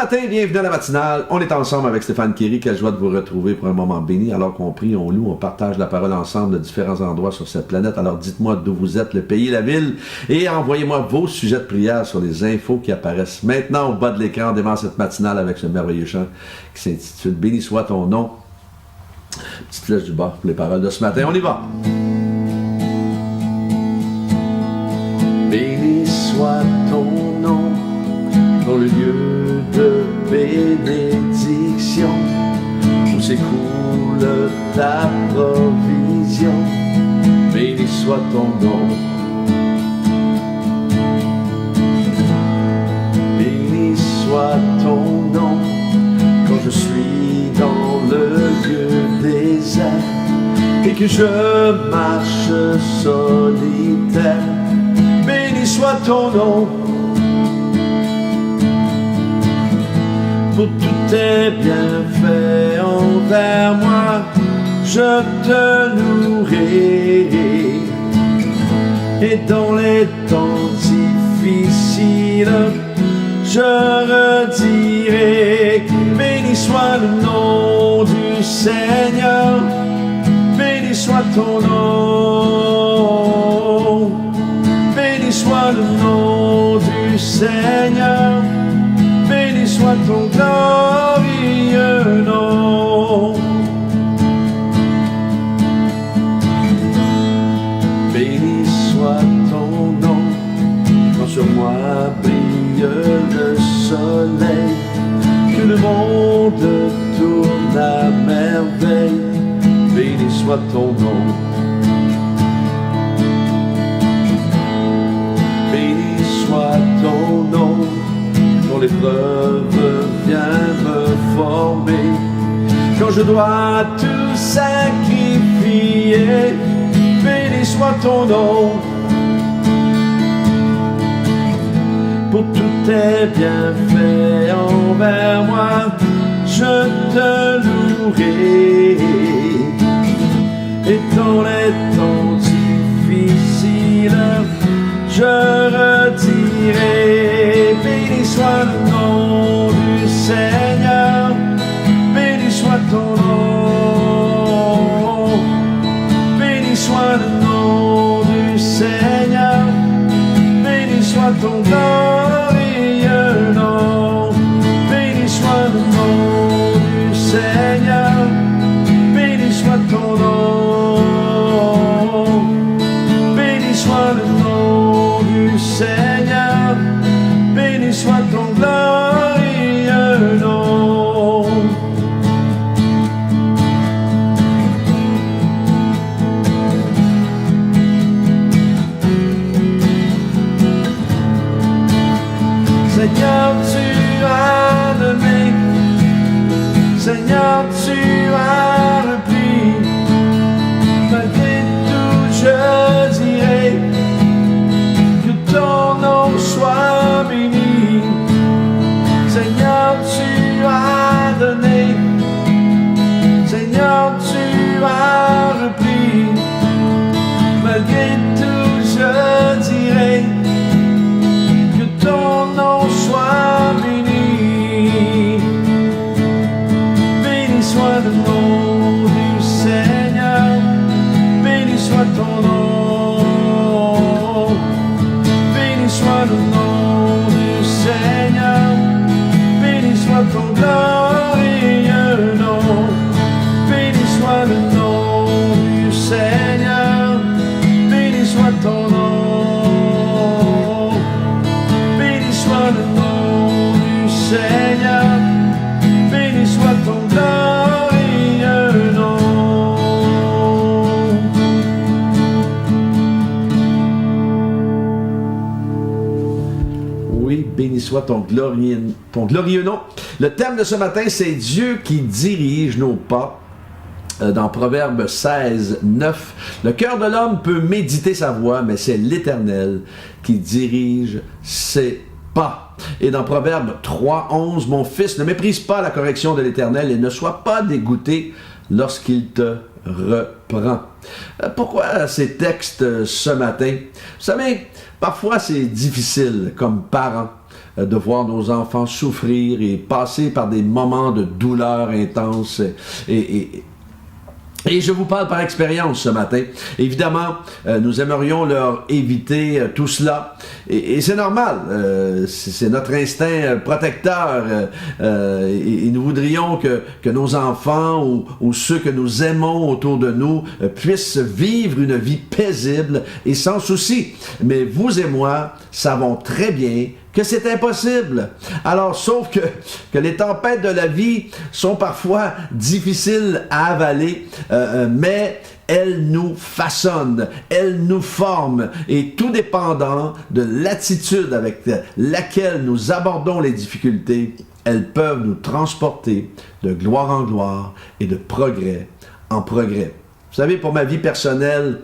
matin, bienvenue à la matinale. On est ensemble avec Stéphane Kéry. Quelle joie de vous retrouver pour un moment béni. Alors qu'on prie, on loue, on partage la parole ensemble de différents endroits sur cette planète. Alors dites-moi d'où vous êtes, le pays, la ville, et envoyez-moi vos sujets de prière sur les infos qui apparaissent maintenant au bas de l'écran. On démarre cette matinale avec ce merveilleux chant qui s'intitule « Béni soit ton nom ». Petite flèche du bas pour les paroles de ce matin. On y va. Béni soit ton nom dans le lieu de bénédiction, où s'écoule ta provision. Béni soit ton nom. Béni soit ton nom quand je suis dans le lieu désert et que je marche solitaire. Béni soit ton nom. Pour tous tes bienfaits envers moi, je te louerai. Et dans les temps difficiles, je redirai. Béni soit le nom du Seigneur, béni soit ton nom. Béni soit le nom du Seigneur, béni soit ton glorieux nom. Béni soit ton nom, quand sur moi brille le soleil, que le monde tourne à merveille. Béni soit ton nom. Béni soit ton nom, quand l'épreuve vient me former, quand je dois tout sacrifier. Béni soit ton nom. Pour tous tes bienfaits envers moi, je te louerai. Et dans les temps difficiles, je redirai. Béni soit le nom du Seigneur, béni soit ton nom. Béni soit le nom du Seigneur, béni soit ton glorieux nom. Béni soit le nom du Seigneur, béni soit ton nom. Béni soit le nom du Seigneur, béni soit ton glorieux nom. Seigneur, tu as donné, Seigneur, tu as repris. Malgré tout, je dirai que ton nom soit béni. Seigneur, tu as donné, Seigneur, tu as repris. Malgré tout, je dirai que ton nom soit béni. Béni soit le nom du Seigneur, béni soit ton nom. Béni soit le nom du Seigneur, béni soit ton glorieux nom. Béni soit le nom du Seigneur, béni soit ton nom. Béni soit le nom du Seigneur, béni soit ton glorieux nom. Oui, béni soit ton glorieux nom. Le thème de ce matin, c'est Dieu qui dirige nos pas. Dans Proverbe 16, 9, le cœur de l'homme peut méditer sa voie, mais c'est l'Éternel qui dirige ses pas. Et dans Proverbe 3, 11, mon fils, ne méprise pas la correction de l'Éternel et ne sois pas dégoûté lorsqu'il te reprend. Pourquoi ces textes ce matin? Vous savez, parfois c'est difficile comme parent de voir nos enfants souffrir et passer par des moments de douleur intense et je vous parle par expérience ce matin. Évidemment, nous aimerions leur éviter tout cela. Et c'est normal. C'est notre instinct protecteur. Et nous voudrions que nos enfants ou ceux que nous aimons autour de nous puissent vivre une vie paisible et sans souci. Mais vous et moi savons très bien que c'est impossible. Alors, sauf que les tempêtes de la vie sont parfois difficiles à avaler, mais elles nous façonnent, elles nous forment, et tout dépendant de l'attitude avec laquelle nous abordons les difficultés, elles peuvent nous transporter de gloire en gloire et de progrès en progrès. Vous savez, pour ma vie personnelle,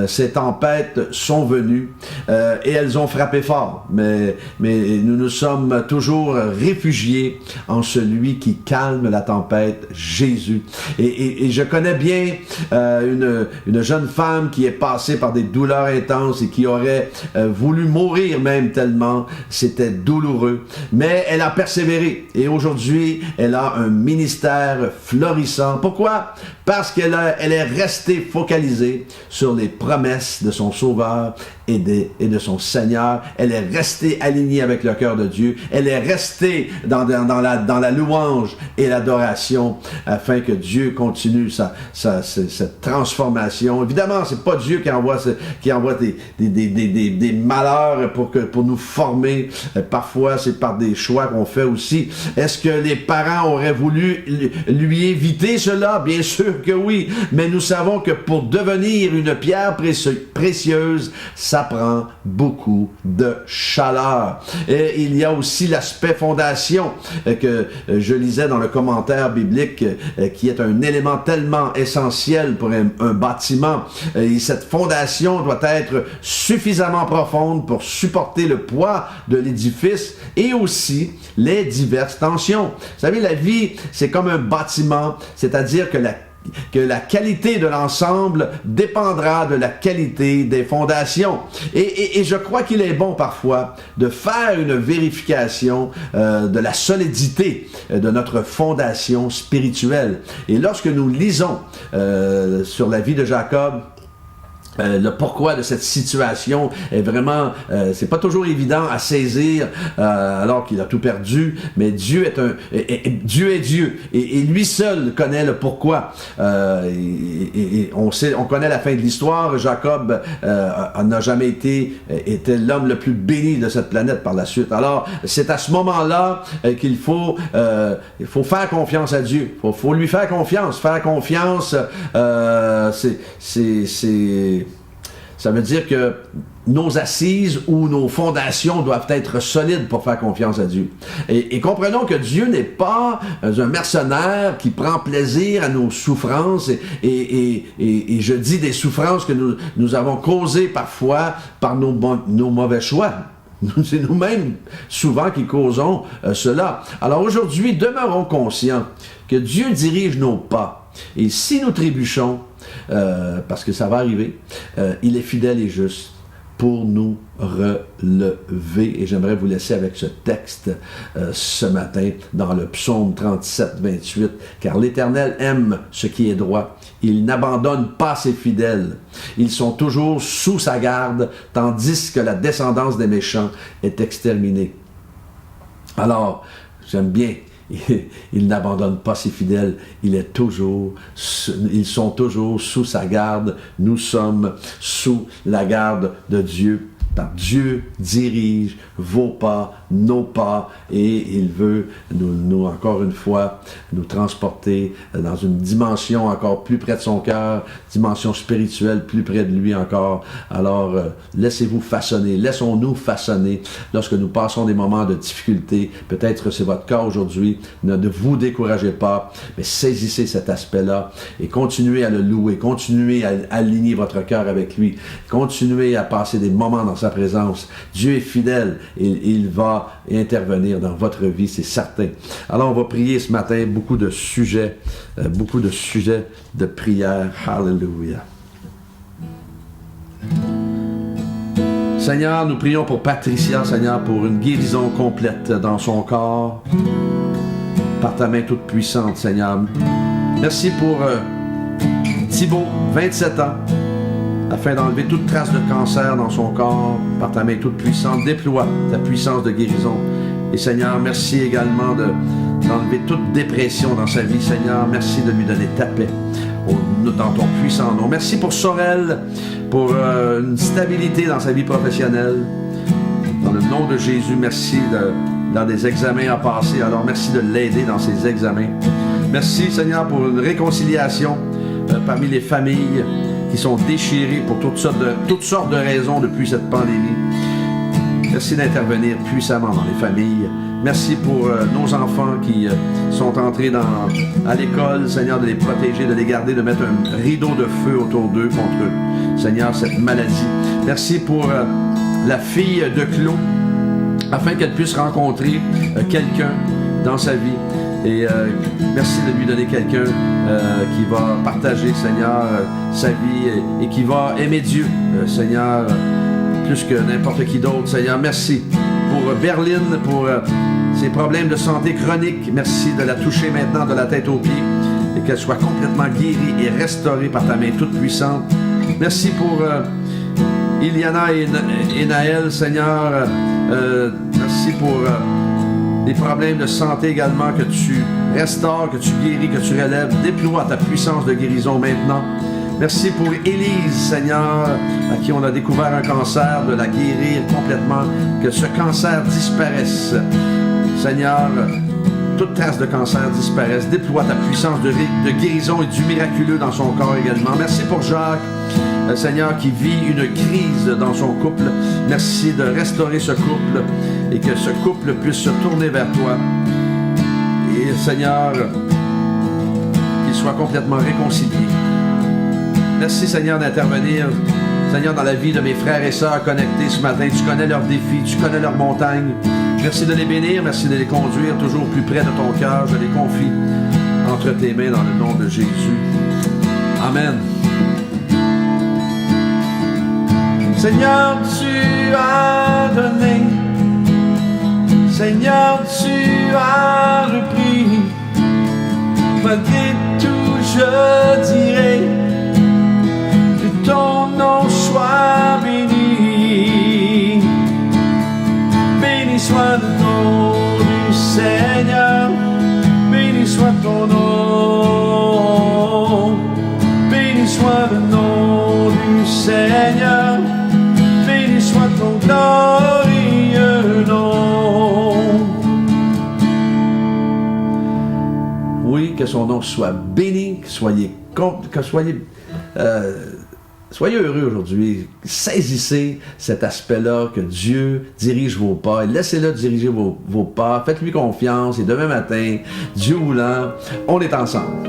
ces tempêtes sont venues et elles ont frappé fort. Mais nous nous sommes toujours réfugiés en celui qui calme la tempête, Jésus. Et je connais bien une jeune femme qui est passée par des douleurs intenses et qui aurait voulu mourir même tellement c'était douloureux. Mais elle a persévéré et aujourd'hui, elle a un ministère florissant. Pourquoi? Parce qu'elle est restée focalisée sur les promesses de son Sauveur et de son Seigneur. Elle est restée alignée avec le cœur de Dieu. Elle est restée dans la louange et l'adoration afin que Dieu continue cette transformation. Évidemment, c'est pas Dieu qui envoie des malheurs pour nous former. Parfois, c'est par des choix qu'on fait aussi. Est-ce que les parents auraient voulu lui éviter cela? Bien sûr que oui. Mais nous savons que pour devenir une pierre précieuse, ça prend beaucoup de chaleur. Et il y a aussi l'aspect fondation que je lisais dans le commentaire biblique qui est un élément tellement essentiel pour un bâtiment. Et cette fondation doit être suffisamment profonde pour supporter le poids de l'édifice et aussi les diverses tensions. Vous savez, la vie, c'est comme un bâtiment, c'est-à-dire que la qualité de l'ensemble dépendra de la qualité des fondations. Et je crois qu'il est bon parfois de faire une vérification de la solidité de notre fondation spirituelle. Et lorsque nous lisons sur la vie de Jacob, le pourquoi de cette situation est vraiment, c'est pas toujours évident à saisir alors qu'il a tout perdu, mais Dieu est Dieu et lui seul connaît le pourquoi. Et on connaît la fin de l'histoire. Jacob n'a jamais était l'homme le plus béni de cette planète par la suite. Alors c'est à ce moment-là qu'il faut faire confiance à Dieu. Faut lui faire confiance. Faire confiance, ça veut dire que nos assises ou nos fondations doivent être solides pour faire confiance à Dieu. Et comprenons que Dieu n'est pas un mercenaire qui prend plaisir à nos souffrances. Et je dis des souffrances que nous avons causées parfois par nos mauvais choix. C'est nous-mêmes souvent qui causons cela. Alors aujourd'hui, demeurons conscients que Dieu dirige nos pas. Et si nous trébuchons, parce que ça va arriver, il est fidèle et juste pour nous relever. Et j'aimerais vous laisser avec ce texte ce matin dans le psaume 37, 28. Car l'Éternel aime ce qui est droit. Il n'abandonne pas ses fidèles. Ils sont toujours sous sa garde, tandis que la descendance des méchants est exterminée. Alors, j'aime bien. Il n'abandonne pas ses fidèles, ils sont toujours sous sa garde, nous sommes sous la garde de Dieu. Car Dieu dirige vos pas, nos pas, et il veut encore une fois, nous transporter dans une dimension encore plus près de son cœur, dimension spirituelle plus près de lui encore. Alors, laissez-vous façonner, laissons-nous façonner lorsque nous passons des moments de difficulté. Peut-être que c'est votre cas aujourd'hui. Ne vous découragez pas, mais saisissez cet aspect-là et continuez à le louer, continuez à aligner votre cœur avec lui, continuez à passer des moments dans sa présence. Dieu est fidèle et il va intervenir dans votre vie, c'est certain. Alors on va prier ce matin, beaucoup de sujets de prière. Hallelujah. Seigneur, nous prions pour Patricia, Seigneur, pour une guérison complète dans son corps, par ta main toute puissante, Seigneur. Merci pour Thibaut, 27 ans, afin d'enlever toute trace de cancer dans son corps, par ta main toute puissante. Déploie ta puissance de guérison. Et Seigneur, merci également d'enlever toute dépression dans sa vie, Seigneur. Merci de lui donner ta paix dans ton puissant nom. Merci pour Sorel, pour une stabilité dans sa vie professionnelle. Dans le nom de Jésus, merci dans des examens à passer. Alors merci de l'aider dans ses examens. Merci Seigneur pour une réconciliation parmi les familles qui sont déchirées pour toutes sortes de raisons depuis cette pandémie. Merci d'intervenir puissamment dans les familles. Merci pour nos enfants qui sont entrés à l'école, Seigneur, de les protéger, de les garder, de mettre un rideau de feu autour d'eux contre, Seigneur, cette maladie. Merci pour la fille de Claude, afin qu'elle puisse rencontrer quelqu'un dans sa vie. Et merci de lui donner quelqu'un qui va partager, Seigneur, sa vie et qui va aimer Dieu, Seigneur, plus que n'importe qui d'autre, Seigneur. Merci pour Berline, pour ses problèmes de santé chronique. Merci de la toucher maintenant de la tête aux pieds et qu'elle soit complètement guérie et restaurée par ta main toute puissante. Merci pour Iliana et Naël, Seigneur. Merci pour les problèmes de santé également, que tu restaures, que tu guéris, que tu relèves. Déploie ta puissance de guérison maintenant. Merci pour Élise, Seigneur, à qui on a découvert un cancer, de la guérir complètement, que ce cancer disparaisse. Seigneur, toute trace de cancer disparaisse. Déploie ta puissance de guérison et du miraculeux dans son corps également. Merci pour Jacques, Seigneur, qui vit une crise dans son couple. Merci de restaurer ce couple et que ce couple puisse se tourner vers toi. Et Seigneur, qu'il soit complètement réconcilié. Merci Seigneur d'intervenir, Seigneur, dans la vie de mes frères et sœurs connectés ce matin. Tu connais leurs défis, tu connais leurs montagnes. Merci de les bénir, merci de les conduire toujours plus près de ton cœur. Je les confie entre tes mains dans le nom de Jésus. Amen. Seigneur, tu as donné, Seigneur, tu as repris. Malgré tout, je dirai que ton nom soit béni. Béni soit le nom du Seigneur, béni soit ton nom. Béni soit le nom du Seigneur, béni soit ton glorieux nom. Oui, que son nom soit béni, soyez heureux aujourd'hui. Saisissez cet aspect-là, que Dieu dirige vos pas et laissez-le diriger vos pas. Faites-lui confiance et demain matin, Dieu voulant, on est ensemble.